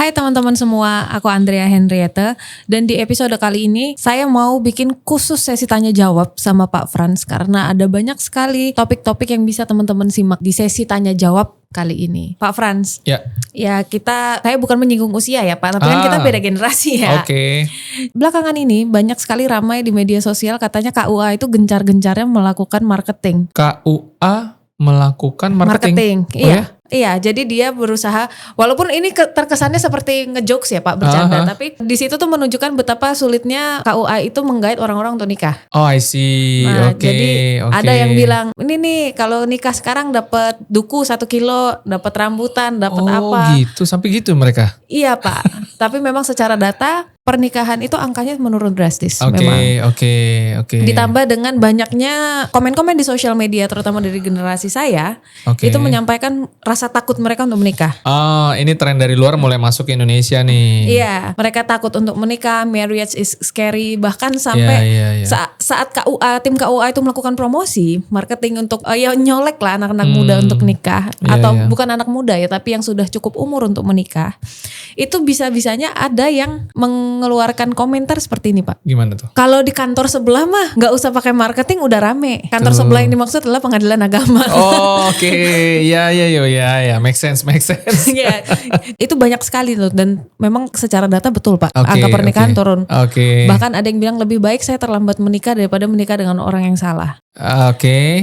Hai teman-teman semua, aku Andrea Henrietta dan di episode kali ini saya mau bikin khusus sesi tanya jawab sama Pak Frans karena ada banyak sekali topik-topik yang bisa teman-teman simak di sesi tanya jawab kali ini. Pak Frans, ya saya bukan menyinggung usia ya Pak, tapi kan kita beda generasi ya. Oke. Belakangan ini banyak sekali ramai di media sosial katanya KUA itu gencar-gencarnya melakukan marketing. KUA melakukan marketing. Iya. Ya? Iya, jadi dia berusaha, walaupun ini terkesannya seperti ngejokes ya Pak, bercanda, tapi di situ tuh menunjukkan betapa sulitnya KUA itu menggait orang-orang untuk nikah. Oh, I see. Nah, jadi ada yang bilang, ini nih kalau nikah sekarang dapat duku 1 kilo, dapat rambutan, dapat apa? Oh, gitu, sampai gitu mereka. Iya Pak, tapi memang secara data pernikahan itu angkanya menurun drastis. Oke. Ditambah dengan banyaknya komen-komen di sosial media, terutama dari generasi saya, itu menyampaikan rasa takut mereka untuk menikah. Oh, ini tren dari luar mulai masuk ke Indonesia nih. Iya, mereka takut untuk menikah, marriage is scary, bahkan sampai saat tim KUA itu melakukan promosi, marketing untuk nyolek lah anak-anak muda untuk nikah, atau bukan anak muda ya, tapi yang sudah cukup umur untuk menikah. Itu bisa-bisanya ada yang mengeluarkan komentar seperti ini Pak. Gimana tuh? Kalau di kantor sebelah mah gak usah pakai marketing udah rame. Kantor sebelah yang dimaksud adalah pengadilan agama. Oh, oke. Ya, make sense. Ya, itu banyak sekali tuh dan memang secara data betul Pak. Angka pernikahan turun. Bahkan ada yang bilang lebih baik saya terlambat menikah daripada menikah dengan orang yang salah.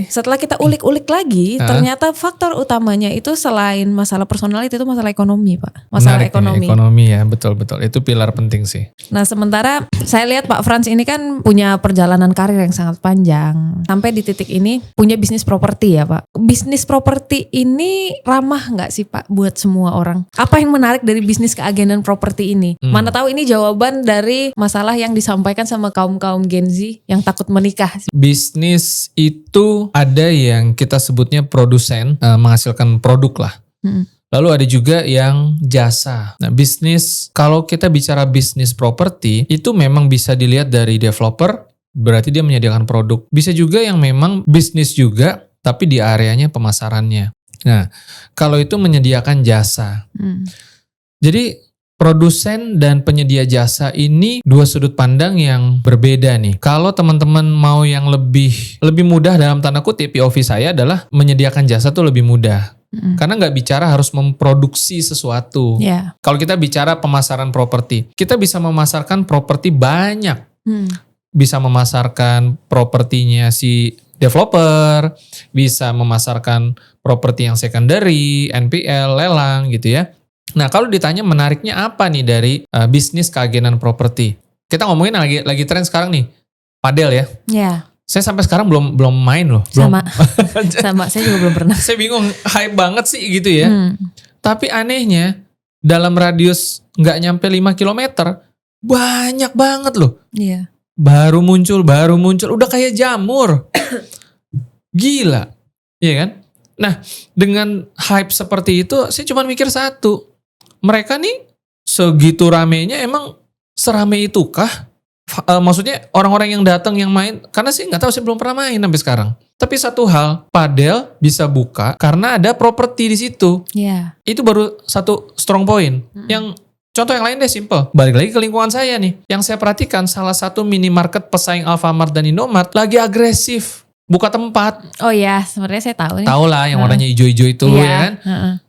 Setelah kita ulik-ulik lagi, ternyata faktor utamanya itu selain masalah personal itu masalah ekonomi Pak. Masalah ekonomi. Ekonomi ya, betul. Itu pilar penting sih. Nah sementara saya lihat Pak Frans ini kan punya perjalanan karir yang sangat panjang. Sampai di titik ini punya bisnis properti ya Pak. Bisnis properti ini ramah gak sih Pak buat semua orang? Apa yang menarik dari bisnis keagenan properti ini? Mana tahu ini jawaban dari masalah yang disampaikan sama kaum-kaum Gen Z yang takut menikah. Bisnis itu ada yang kita sebutnya produsen, menghasilkan produk lah. Lalu ada juga yang jasa. Nah, bisnis, kalau kita bicara bisnis properti, itu memang bisa dilihat dari developer, berarti dia menyediakan produk. Bisa juga yang memang bisnis juga, tapi di areanya pemasarannya. Nah, kalau itu menyediakan jasa. Jadi, produsen dan penyedia jasa ini dua sudut pandang yang berbeda nih. Kalau teman-teman mau yang lebih mudah dalam tanda kutip, POV saya adalah menyediakan jasa tuh lebih mudah. Karena nggak bicara harus memproduksi sesuatu. Kalau kita bicara pemasaran properti, kita bisa memasarkan properti banyak. Bisa memasarkan propertinya si developer, bisa memasarkan properti yang secondary, NPL, lelang gitu ya. Nah kalau ditanya menariknya apa nih dari bisnis keagenan properti? Kita ngomongin lagi tren sekarang nih, padel ya. Saya sampai sekarang belum main loh. Sama, saya juga belum pernah. Saya bingung, hype banget sih gitu ya. Tapi anehnya, dalam radius gak nyampe 5 km, banyak banget loh. Baru muncul, udah kayak jamur. Gila, iya kan? Nah, dengan hype seperti itu, saya cuma mikir satu. Mereka nih segitu ramenya emang serame itukah? Maksudnya orang-orang yang datang yang main, karena sih nggak tahu, saya belum pernah main sampai sekarang. Tapi satu hal, padel bisa buka karena ada properti di situ. Itu baru satu strong point. Yang contoh yang lain deh simple. Balik lagi ke lingkungan saya nih. Yang saya perhatikan salah satu minimarket pesaing Alfamart dan Indomart lagi agresif buka tempat. Oh ya, sebenarnya saya tahu nih. Tahu lah yang warnanya hijau-hijau itu ya kan.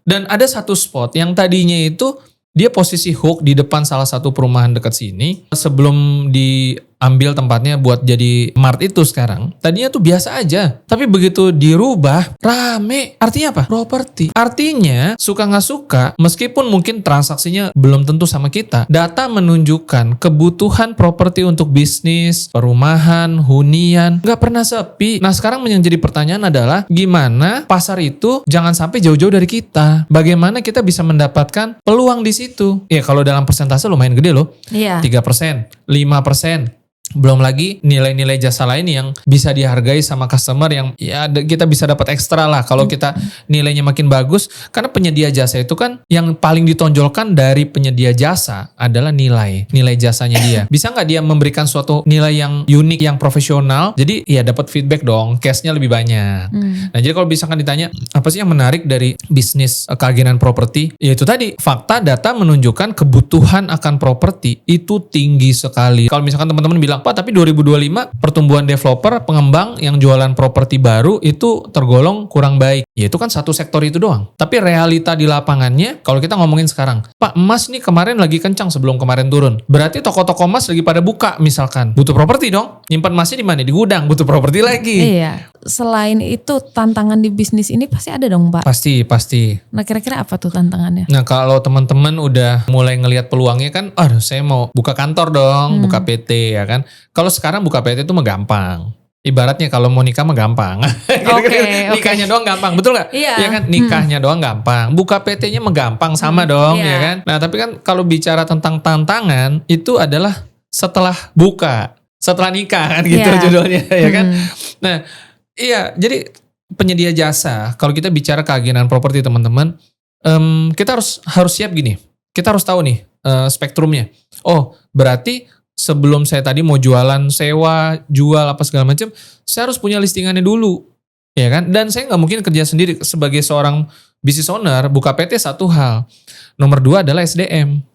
Dan ada satu spot yang tadinya itu dia posisi hook di depan salah satu perumahan dekat sini. Sebelum diambil tempatnya buat jadi mart itu sekarang. Tadinya tuh biasa aja. Tapi begitu dirubah, rame. Artinya apa? Properti. Artinya suka gak suka, meskipun mungkin transaksinya belum tentu sama kita. Data menunjukkan kebutuhan properti untuk bisnis, perumahan, hunian, gak pernah sepi. Nah sekarang yang jadi pertanyaan adalah, gimana pasar itu jangan sampai jauh-jauh dari kita? Bagaimana kita bisa mendapatkan peluang di situ? Ya kalau dalam persentase lumayan gede loh. 3%, 5%. Belum lagi nilai-nilai jasa lain yang bisa dihargai sama customer yang ya kita bisa dapat ekstra lah kalau kita nilainya makin bagus. Karena penyedia jasa itu kan yang paling ditonjolkan dari penyedia jasa adalah nilai jasanya dia. Bisa nggak dia memberikan suatu nilai yang unik, yang profesional? Jadi ya dapat feedback dong, cashnya lebih banyak. Nah jadi kalau misalkan ditanya apa sih yang menarik dari bisnis keagenan properti? Ya itu tadi, fakta data menunjukkan kebutuhan akan properti itu tinggi sekali. Kalau misalkan teman-teman bilang, Pak, tapi 2025 pertumbuhan developer, pengembang yang jualan properti baru itu tergolong kurang baik. Ya itu kan satu sektor itu doang. Tapi realita di lapangannya, kalau kita ngomongin sekarang, Pak, emas nih kemarin lagi kencang sebelum kemarin turun. Berarti toko-toko emas lagi pada buka misalkan. Butuh properti dong. Nyimpan emasnya di mana? Di gudang. Butuh properti lagi. Iya. Selain itu tantangan di bisnis ini pasti ada dong, Pak. Pasti. Nah kira-kira apa tuh tantangannya? Nah kalau teman-teman udah mulai ngelihat peluangnya kan, saya mau buka kantor dong, buka PT ya kan. Kalau sekarang buka PT itu mah gampang. Ibaratnya kalau mau nikah mah gampang. Oke. Nikahnya doang gampang, betul gak? Iya. Ya kan, nikahnya doang gampang. Buka PT-nya mah gampang sama dong, Iya. ya kan? Nah tapi kan kalau bicara tentang tantangan, itu adalah setelah buka, setelah nikah kan gitu Iya. judulnya ya kan. Nah iya, jadi penyedia jasa, kalau kita bicara keagenan properti teman-teman, kita harus siap gini. Kita harus tahu nih spektrumnya. Oh, berarti sebelum saya tadi mau jualan, sewa, jual apa segala macam, saya harus punya listingannya dulu, ya kan? Dan saya nggak mungkin kerja sendiri sebagai seorang business owner. Buka PT satu hal. Nomor 2 adalah SDM.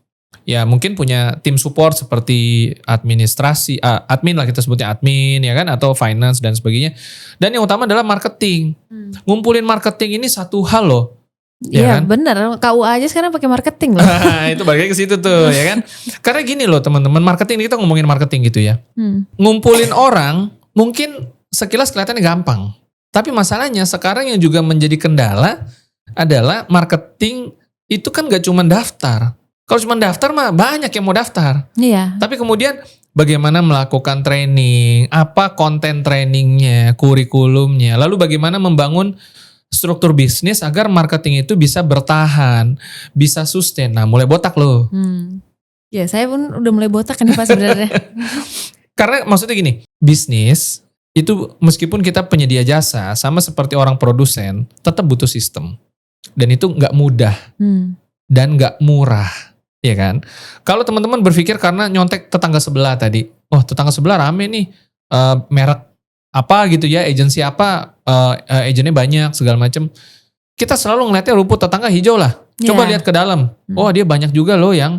Ya mungkin punya tim support seperti administrasi, admin lah kita sebutnya admin ya kan, atau finance dan sebagainya. Dan yang utama adalah marketing. Ngumpulin marketing ini satu hal loh. Iya kan? bener, KUA aja sekarang pakai marketing loh. Itu balik ke situ tuh ya kan. Karena gini loh teman-teman, marketing, kita ngomongin marketing gitu ya. Ngumpulin orang mungkin sekilas kelihatannya gampang. Tapi masalahnya sekarang yang juga menjadi kendala adalah marketing itu kan gak cuma daftar. Kalau cuma daftar mah banyak yang mau daftar. Iya. Tapi kemudian bagaimana melakukan training, apa konten trainingnya, kurikulumnya, lalu bagaimana membangun struktur bisnis agar marketing itu bisa bertahan, bisa sustain. Nah mulai botak loh. Ya saya pun udah mulai botak kan nih Pak sebenarnya. Karena maksudnya gini, bisnis itu meskipun kita penyedia jasa, sama seperti orang produsen, tetap butuh sistem. Dan itu gak mudah dan gak murah. Ya kan? Kalau teman-teman berpikir karena nyontek tetangga sebelah tadi, oh tetangga sebelah rame nih, merek apa gitu ya, agensi apa, agennya banyak segala macam. Kita selalu ngeliatnya rumput tetangga hijau lah. Coba lihat ke dalam. Oh dia banyak juga loh yang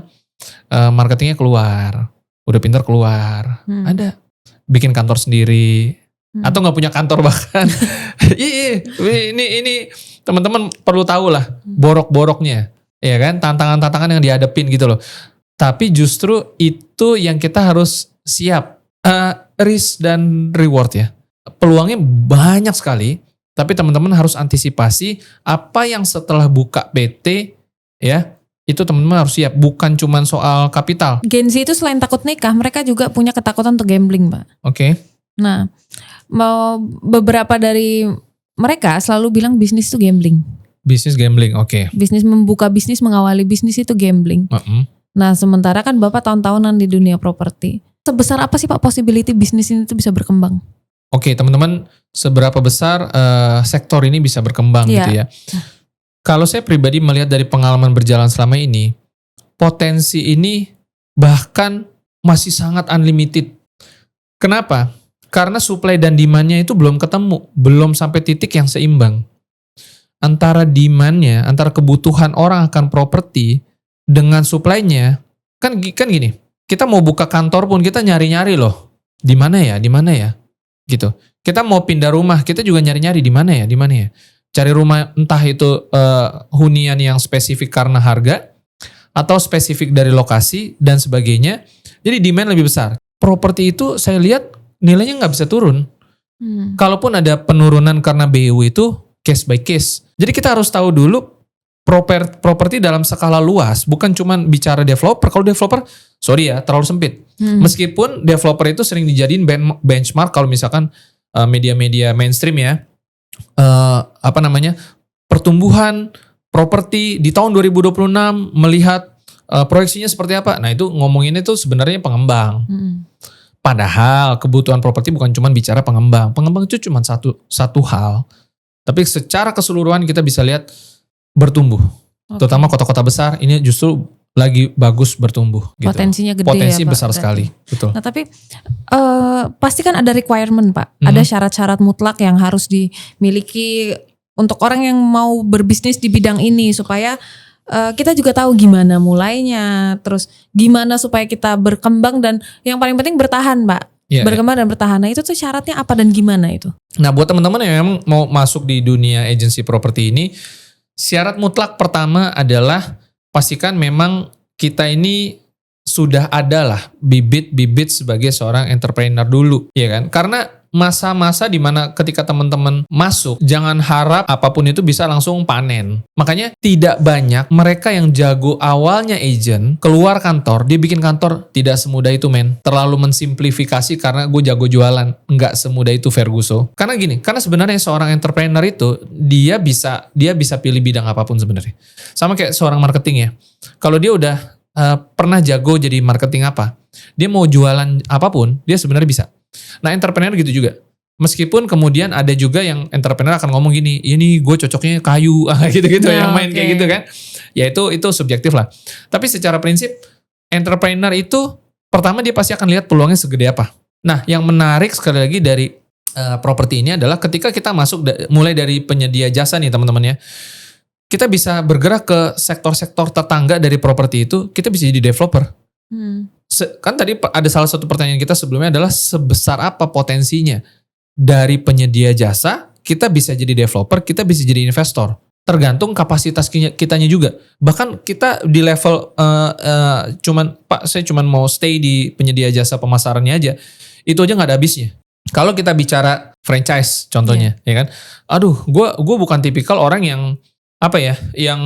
marketingnya keluar, udah pintar keluar. Ada bikin kantor sendiri atau nggak punya kantor bahkan. ini teman-teman perlu tahu lah borok-boroknya. Ya kan, tantangan-tantangan yang dihadapin gitu loh. Tapi justru itu yang kita harus siap. Risk dan reward ya. Peluangnya banyak sekali. Tapi teman-teman harus antisipasi apa yang setelah buka PT ya. Itu teman-teman harus siap. Bukan cuma soal kapital. Gen Z itu selain takut nikah, mereka juga punya ketakutan untuk gambling, Pak. Oke. Nah, beberapa dari mereka selalu bilang bisnis itu gambling. Bisnis gambling, oke. Bisnis membuka bisnis, mengawali bisnis itu gambling. Nah sementara kan Bapak tahun-tahunan di dunia properti. Sebesar apa sih Pak possibility bisnis ini tuh bisa berkembang? Oke teman-teman, seberapa besar sektor ini bisa berkembang gitu ya. Kalau saya pribadi melihat dari pengalaman berjalan selama ini, potensi ini bahkan masih sangat unlimited. Kenapa? Karena supply dan demand-nya itu belum ketemu, belum sampai titik yang seimbang. Antara demand-nya, antara kebutuhan orang akan properti dengan supply-nya, kan gini, kita mau buka kantor pun kita nyari-nyari loh, di mana ya, gitu. Kita mau pindah rumah, kita juga nyari-nyari di mana ya, cari rumah entah itu hunian yang spesifik karena harga, atau spesifik dari lokasi dan sebagainya. Jadi demand lebih besar. Properti itu saya lihat nilainya nggak bisa turun. Kalaupun ada penurunan karena BU itu case by case. Jadi kita harus tahu dulu properti dalam skala luas, bukan cuma bicara developer. Kalau developer, sorry ya, terlalu sempit. Meskipun developer itu sering dijadiin benchmark kalau misalkan media-media mainstream ya, pertumbuhan properti di tahun 2026 melihat proyeksinya seperti apa. Nah itu ngomonginnya itu sebenarnya pengembang. Padahal kebutuhan properti bukan cuma bicara pengembang. Pengembang itu cuma satu hal. Tapi secara keseluruhan kita bisa lihat bertumbuh. Terutama kota-kota besar ini justru lagi bagus bertumbuh. Gitu. Potensinya gede. Potensi ya, Pak, besar berarti. sekali. Betul. Nah tapi pasti kan ada requirement Pak. Ada syarat-syarat mutlak yang harus dimiliki untuk orang yang mau berbisnis di bidang ini supaya kita juga tahu gimana mulainya, terus gimana supaya kita berkembang dan yang paling penting bertahan, Pak. Yeah, berkembang dan bertahan. Nah itu tuh syaratnya apa dan gimana itu? Nah buat teman-teman yang memang mau masuk di dunia agency properti ini, syarat mutlak pertama adalah pastikan memang kita ini sudah ada lah bibit-bibit sebagai seorang entrepreneur dulu, ya kan? Karena masa-masa dimana ketika teman-teman masuk, jangan harap apapun itu bisa langsung panen. Makanya tidak banyak mereka yang jago awalnya agent, keluar kantor, dia bikin kantor, tidak semudah itu men. Terlalu mensimplifikasi karena gue jago jualan. Nggak semudah itu Ferguso. Karena gini, karena sebenarnya seorang entrepreneur itu, dia bisa pilih bidang apapun sebenarnya. Sama kayak seorang marketing ya. Kalau dia udah pernah jago jadi marketing apa, dia mau jualan apapun, dia sebenarnya bisa. Nah entrepreneur gitu juga. Meskipun kemudian ada juga yang entrepreneur akan ngomong gini, ini gue cocoknya kayu, gitu-gitu yang main kayak gitu kan. Ya itu subjektif lah. Tapi secara prinsip, entrepreneur itu pertama dia pasti akan lihat peluangnya segede apa. Nah yang menarik sekali lagi dari properti ini adalah ketika kita masuk mulai dari penyedia jasa nih teman-teman ya. Kita bisa bergerak ke sektor-sektor tetangga dari properti itu, kita bisa jadi developer. Kan tadi ada salah satu pertanyaan kita sebelumnya adalah sebesar apa potensinya dari penyedia jasa, kita bisa jadi developer, kita bisa jadi investor. Tergantung kapasitas kitanya juga. Bahkan kita di level saya cuman mau stay di penyedia jasa pemasarannya aja, itu aja nggak ada habisnya. Kalau kita bicara franchise contohnya, ya kan? Aduh, gue bukan tipikal orang yang yang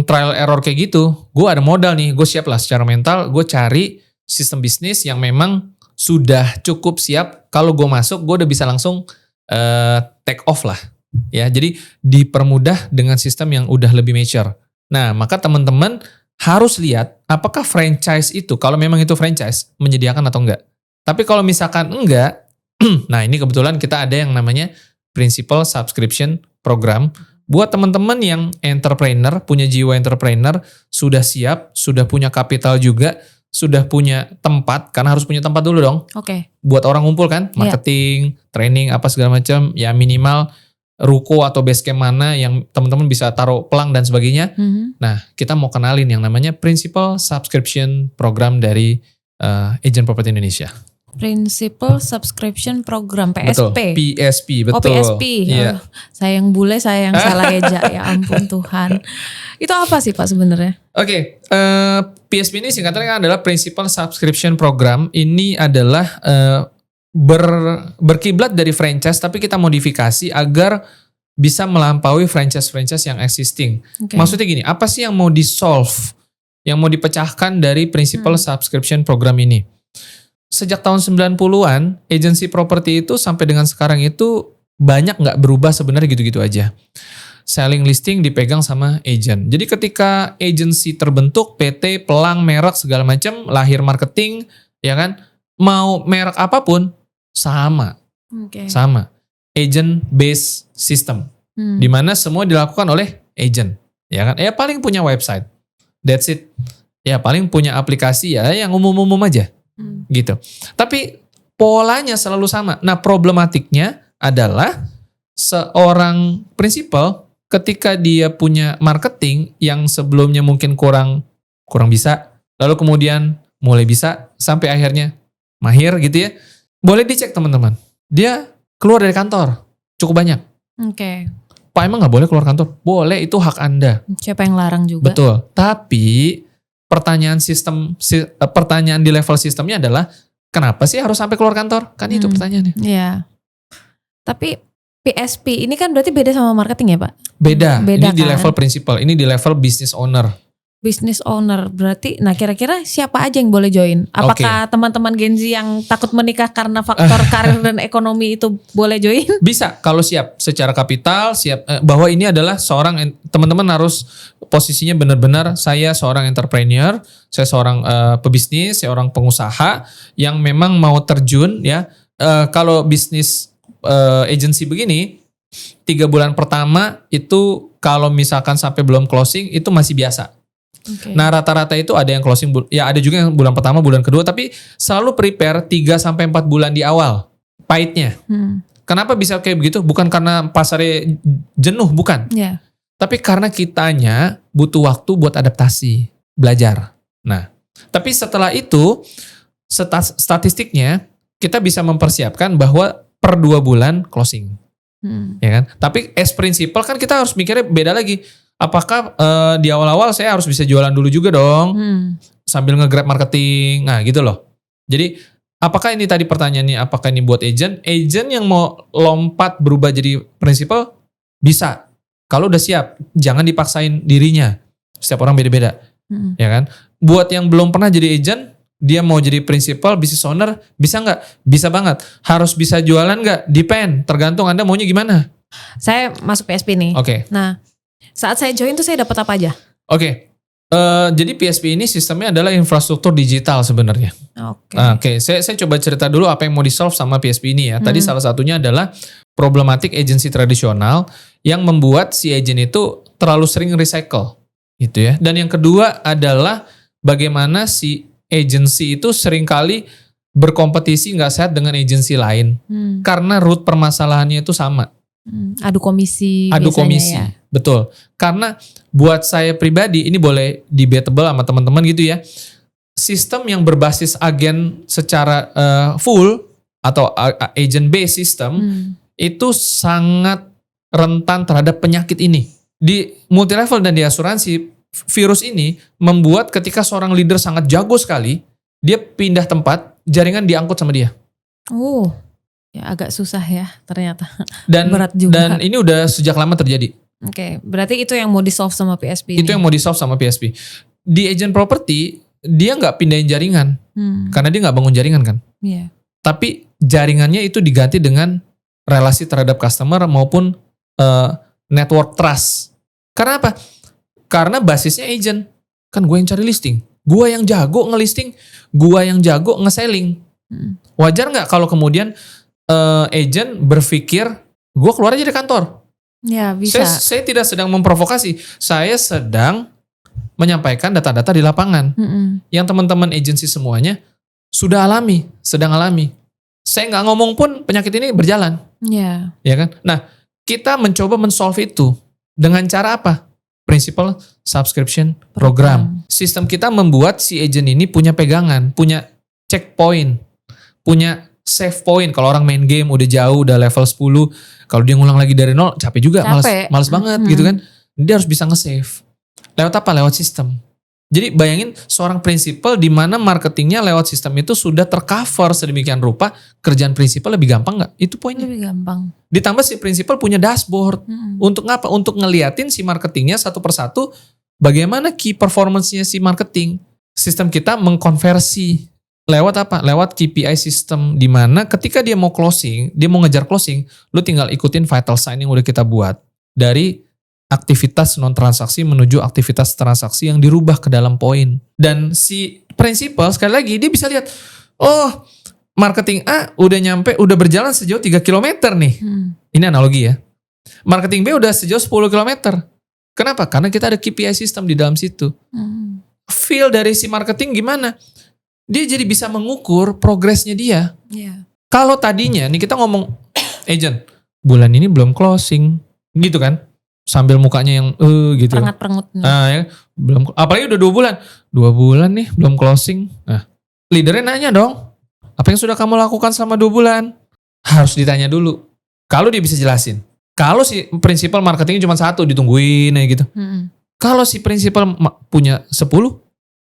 trial error kayak gitu. Gue ada modal nih, gue siap lah secara mental, gue cari sistem bisnis yang memang sudah cukup siap. Kalau gue masuk, gue udah bisa langsung take off lah. Ya, jadi dipermudah dengan sistem yang udah lebih mature. Nah, maka teman-teman harus lihat apakah franchise itu, kalau memang itu franchise, menyediakan atau enggak. Tapi kalau misalkan enggak, nah ini kebetulan kita ada yang namanya Principal Subscription Program. Buat teman-teman yang entrepreneur, punya jiwa entrepreneur, sudah siap, sudah punya kapital juga, sudah punya tempat, karena harus punya tempat dulu dong. Oke. Buat orang ngumpul kan, marketing, training, apa segala macam, ya minimal ruko atau base camp mana yang teman-teman bisa taruh pelang dan sebagainya. Nah, kita mau kenalin yang namanya Principal Subscription Program dari Agent Property Indonesia. Principal Subscription Program, PSP. Betul, PSP, betul. Oh PSP, Iya. Saya yang bule, saya yang salah eja, ya ampun Tuhan. Itu apa sih Pak sebenarnya? Oke, PSP ini singkatannya adalah Principal Subscription Program. Ini adalah berkiblat dari franchise, tapi kita modifikasi agar bisa melampaui franchise-franchise yang existing. Maksudnya gini, apa sih yang mau di-solve, yang mau dipecahkan dari Principal Subscription Program ini? Sejak tahun 90-an, agency property itu sampai dengan sekarang itu banyak nggak berubah sebenarnya gitu-gitu aja. Selling listing dipegang sama agent. Jadi ketika agency terbentuk, PT, pelang, merek, segala macam, lahir marketing, ya kan, mau merek apapun, sama. Sama. Agent based system. Dimana semua dilakukan oleh agent. Ya kan, ya paling punya website. That's it. Ya paling punya aplikasi ya yang umum-umum aja. Gitu. Tapi polanya selalu sama. Nah problematiknya adalah seorang principal ketika dia punya marketing yang sebelumnya mungkin kurang bisa, lalu kemudian mulai bisa sampai akhirnya mahir gitu ya. Boleh dicek teman-teman. Dia keluar dari kantor cukup banyak. Pak emang gak boleh keluar kantor? Boleh, itu hak Anda. Siapa yang larang juga? Betul. Tapi pertanyaan di level sistemnya adalah kenapa sih harus sampai keluar kantor? Kan itu pertanyaannya. Iya. Tapi PSP ini kan berarti beda sama marketing ya Pak? Beda. Ini kan? di level principal, ini di level business owner. business owner berarti, nah kira-kira siapa aja yang boleh join? Apakah teman-teman Gen Z yang takut menikah karena faktor karir dan ekonomi itu boleh join? Bisa kalau siap secara kapital, siap bahwa ini adalah seorang, teman-teman harus posisinya benar-benar saya seorang entrepreneur, saya seorang pebisnis, saya seorang pengusaha yang memang mau terjun ya. Kalau bisnis agency begini, 3 bulan pertama itu kalau misalkan sampai belum closing itu masih biasa. Okay. Nah rata-rata itu ada yang closing, ya ada juga yang bulan pertama, bulan kedua, tapi selalu prepare 3-4 bulan di awal pahitnya. Kenapa bisa kayak begitu? Bukan karena pasarnya jenuh, bukan. Yeah. Tapi karena kitanya butuh waktu buat adaptasi, belajar. Nah, tapi setelah itu statistiknya kita bisa mempersiapkan bahwa per 2 bulan closing. Ya kan? Tapi as principle kan kita harus mikirnya beda lagi. Apakah di awal-awal saya harus bisa jualan dulu juga dong, sambil nge-grab marketing, nah gitu loh. Jadi apakah ini tadi pertanyaannya, apakah ini buat agent yang mau lompat berubah jadi principal bisa, kalau udah siap, jangan dipaksain dirinya. Setiap orang beda-beda, ya kan. Buat yang belum pernah jadi agent, dia mau jadi principal, business owner, bisa nggak? Bisa banget. Harus bisa jualan nggak? Depend, tergantung Anda maunya gimana. Saya masuk PSP nih. Oke. Nah, saat saya join tuh saya dapat apa aja? Oke. Jadi PSP ini sistemnya adalah infrastruktur digital sebenarnya. Oke. Saya coba cerita dulu apa yang mau di-solve sama PSP ini ya. Tadi salah satunya adalah problematik agensi tradisional yang membuat si agent itu terlalu sering recycle. Gitu ya. Dan yang kedua adalah bagaimana si agensi itu seringkali berkompetisi nggak sehat dengan agensi lain. Karena root permasalahannya itu sama. Adu komisi. Ya. Betul. Karena buat saya pribadi, ini boleh debatable sama teman-teman gitu ya. Sistem yang berbasis agen secara full atau agent based system itu sangat rentan terhadap penyakit ini. Di multilevel dan di asuransi, virus ini membuat ketika seorang leader sangat jago sekali, dia pindah tempat, jaringan diangkut sama dia. Ya agak susah ya ternyata. Dan berat juga. Dan ini udah sejak lama terjadi. Oke, berarti itu yang mau di-solve sama PSP Itu yang mau di-solve sama PSP. Di agent property, dia nggak pindahin jaringan. Karena dia nggak bangun jaringan kan. Yeah. Tapi jaringannya itu diganti dengan relasi terhadap customer maupun network trust. Karena apa? Karena basisnya agent. Kan gue yang cari listing. Gue yang jago ngelisting. Gue yang jago nge-selling. Wajar nggak kalau kemudian agent berpikir, gue keluar aja dari kantor. Ya bisa. Saya tidak sedang memprovokasi. Saya sedang menyampaikan data-data di lapangan. Yang teman-teman agensi semuanya sudah alami, sedang alami. Saya nggak ngomong pun penyakit ini berjalan. Ya. Ya kan? Nah, kita mencoba men-solve itu dengan cara apa? Principal subscription program. Sistem kita membuat si agent ini punya pegangan, punya checkpoint, punya save point. Kalau orang main game udah jauh, udah level 10, kalau dia ngulang lagi dari nol, capek juga, males banget gitu kan. Dia harus bisa nge-save. Lewat apa? Lewat sistem. Jadi bayangin seorang prinsipal di mana marketingnya lewat sistem itu sudah tercover sedemikian rupa, kerjaan prinsipal lebih gampang nggak? Itu poinnya. Lebih gampang. Ditambah si prinsipal punya dashboard. Untuk ngapa? Untuk ngeliatin si marketingnya satu persatu, bagaimana key performance-nya si marketing. Sistem kita mengkonversi. Lewat apa? Lewat KPI system, di mana ketika dia mau closing, dia mau ngejar closing, lu tinggal ikutin vital sign yang udah kita buat. Dari aktivitas non-transaksi menuju aktivitas transaksi yang dirubah ke dalam poin. Dan si prinsipal sekali lagi dia bisa lihat, oh marketing A udah nyampe, udah berjalan sejauh 3 km nih. Ini analogi ya. Marketing B udah sejauh 10 km. Kenapa? Karena kita ada KPI system di dalam situ. Feel dari si marketing gimana? Dia jadi bisa mengukur progresnya dia. Yeah. Kalau tadinya, nih kita ngomong, agent, bulan ini belum closing. Gitu kan? Sambil mukanya yang gitu. Perengut-perengut. Nah, ya, belum, apalagi udah 2 bulan. 2 bulan nih belum closing. Nah, leadernya nanya dong, apa yang sudah kamu lakukan selama 2 bulan? Harus ditanya dulu. Kalau dia bisa jelasin. Kalau si prinsipal marketingnya cuma 1, ditungguin aja gitu. Kalau si prinsipal punya 10,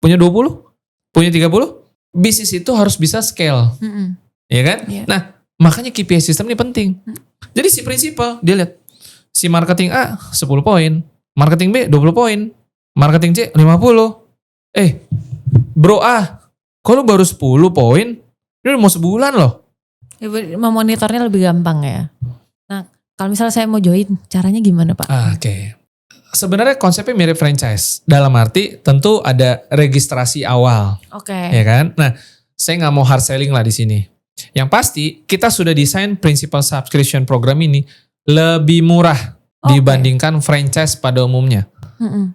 punya 20, punya 30, bisnis itu harus bisa scale. Ya kan? Yeah. Nah, makanya KPI system ini penting. Jadi si prinsipal, dia lihat, si marketing A 10 poin, marketing B 20 poin, Marketing C 50. Bro kok lu baru 10 poin? Ini udah mau sebulan loh. Ya, memonitornya lebih gampang ya. Nah, kalau misalnya saya mau join, caranya gimana Pak? Oke. Sebenarnya konsepnya mirip franchise. Dalam arti tentu ada registrasi awal. Oke. Ya kan? Nah, saya nggak mau hard selling lah di sini. Yang pasti kita sudah desain principal subscription program ini lebih murah dibandingkan franchise pada umumnya.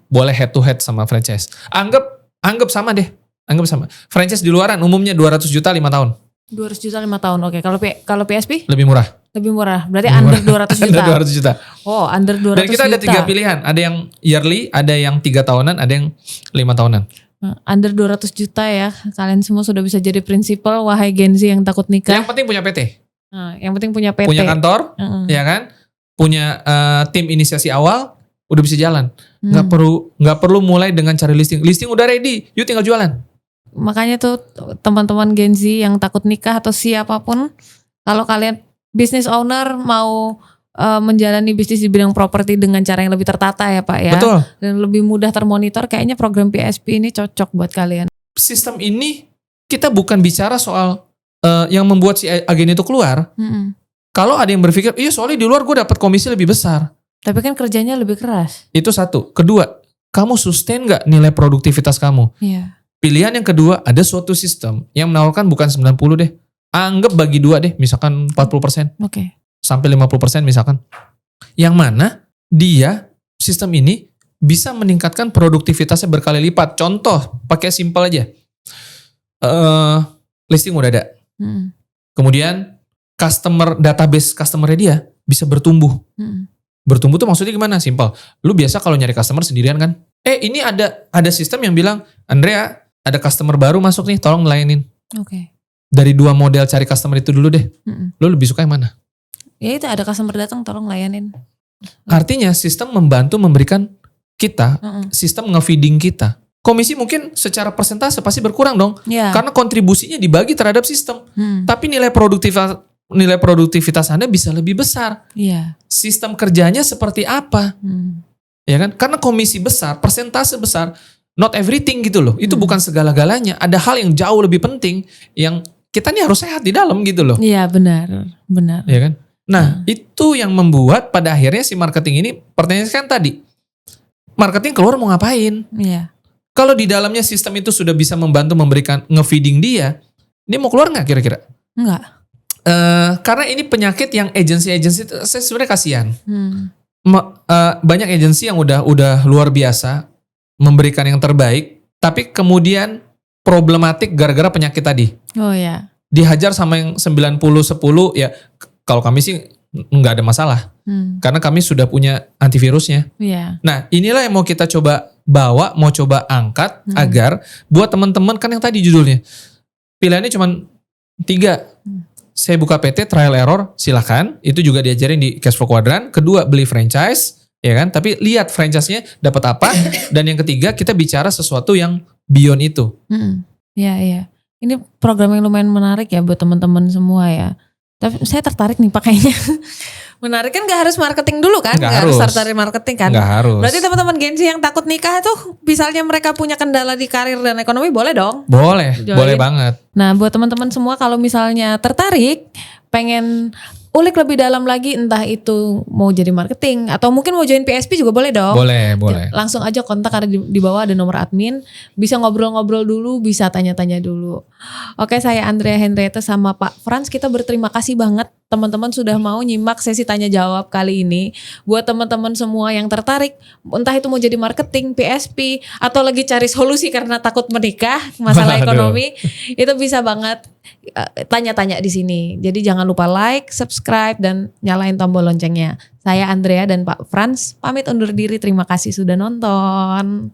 Boleh head to head sama franchise. Anggap sama deh. Anggap sama. Franchise di luaran umumnya 200 juta 5 tahun. 200 juta 5 tahun. Oke, kalau PSP? Lebih murah. Lebih murah. Berarti under 200 juta. Under 200 juta. Oh, under 200 juta. Dan kita ada 3 pilihan. Ada yang yearly, ada yang 3 tahunan, ada yang 5 tahunan. Under 200 juta ya. Kalian semua sudah bisa jadi prinsipal, wahai Gen Z yang takut nikah. Yang penting punya PT. Yang penting punya PT. Punya kantor, ya kan? Punya tim inisiasi awal, udah bisa jalan. Nggak perlu mulai dengan cari listing. Listing udah ready, yuk tinggal jualan. Makanya tuh teman-teman Gen Z yang takut nikah atau siapapun, kalau kalian business owner mau menjalani bisnis di bidang properti dengan cara yang lebih tertata ya Pak ya. Betul. Dan lebih mudah termonitor, kayaknya program PSP ini cocok buat kalian. Sistem ini kita bukan bicara soal yang membuat si agen itu keluar. Kalau ada yang berpikir, iya soalnya di luar gue dapat komisi lebih besar. Tapi kan kerjanya lebih keras. Itu satu. Kedua, kamu sustain gak nilai produktivitas kamu? Iya. Pilihan yang kedua, ada suatu sistem yang menawarkan bukan 90 deh. Anggap bagi 2 deh, misalkan 40%. Oke. Sampai 50% misalkan. Yang mana dia, sistem ini bisa meningkatkan produktivitasnya berkali lipat. Contoh, pakai simpel aja. Listing udah ada. Kemudian database customer-nya dia bisa bertumbuh. Bertumbuh tuh maksudnya gimana? Simpel. Lu biasa kalau nyari customer sendirian kan? Ini ada sistem yang bilang, Andrea, ada customer baru masuk nih, tolong ngelayanin. Oke. Dari 2 model cari customer itu dulu deh. Lu lebih suka yang mana? Ya itu ada customer datang, tolong layanin. Artinya sistem membantu memberikan kita, sistem nge-feeding kita. Komisi mungkin secara persentase pasti berkurang dong. Yeah. Karena kontribusinya dibagi terhadap sistem. Tapi nilai produktivitas Anda bisa lebih besar. Yeah. Sistem kerjanya seperti apa? Ya kan? Karena komisi besar, persentase besar, not everything gitu loh. Itu bukan segala-galanya. Ada hal yang jauh lebih penting yang kita nih harus sehat di dalam gitu loh. Iya, benar. Ya kan? Nah, itu yang membuat pada akhirnya si marketing ini, pertanyaan kan tadi, marketing keluar mau ngapain? Iya. Kalau di dalamnya sistem itu sudah bisa membantu memberikan nge-feeding dia mau keluar nggak kira-kira? Enggak. Karena ini penyakit yang agensi-agensi, saya sebenarnya kasihan. Banyak agensi yang udah luar biasa memberikan yang terbaik, tapi kemudian problematik gara-gara penyakit tadi. Oh ya. Dihajar sama yang 90-10 ya. Kalau kami sih nggak ada masalah, karena kami sudah punya antivirusnya. Yeah. Nah inilah yang mau kita coba bawa, mau coba angkat agar buat teman-teman, kan yang tadi judulnya pilihannya cuma 3. Saya buka PT trial error, silakan. Itu juga diajarin di Cashflow Quadrant. Kedua, beli franchise, ya kan? Tapi lihat franchise-nya dapat apa. Dan yang ketiga, kita bicara sesuatu yang beyond itu. Iya. Ini program yang lumayan menarik ya buat teman-teman semua ya. Tapi saya tertarik nih pakainya. Menarik kan, gak harus marketing dulu kan? Gak harus start dari marketing kan? Gak harus. Berarti teman-teman Gen Z yang takut nikah tuh, misalnya mereka punya kendala di karir dan ekonomi, boleh dong? Boleh banget. Nah buat teman-teman semua kalau misalnya tertarik, pengen ulik lebih dalam lagi, entah itu mau jadi marketing atau mungkin mau join PSP juga boleh dong. Boleh. Langsung aja kontak, karena di bawah ada nomor admin. Bisa ngobrol-ngobrol dulu, bisa tanya-tanya dulu. Oke, saya Andrea Henrietta sama Pak Frans, kita berterima kasih banget teman-teman sudah mau nyimak sesi tanya jawab kali ini. Buat teman-teman semua yang tertarik, entah itu mau jadi marketing, PSP, atau lagi cari solusi karena takut menikah, masalah ekonomi, itu bisa banget tanya-tanya di sini. Jadi jangan lupa like, subscribe, dan nyalain tombol loncengnya. Saya Andrea dan Pak Frans pamit undur diri. Terima kasih sudah nonton.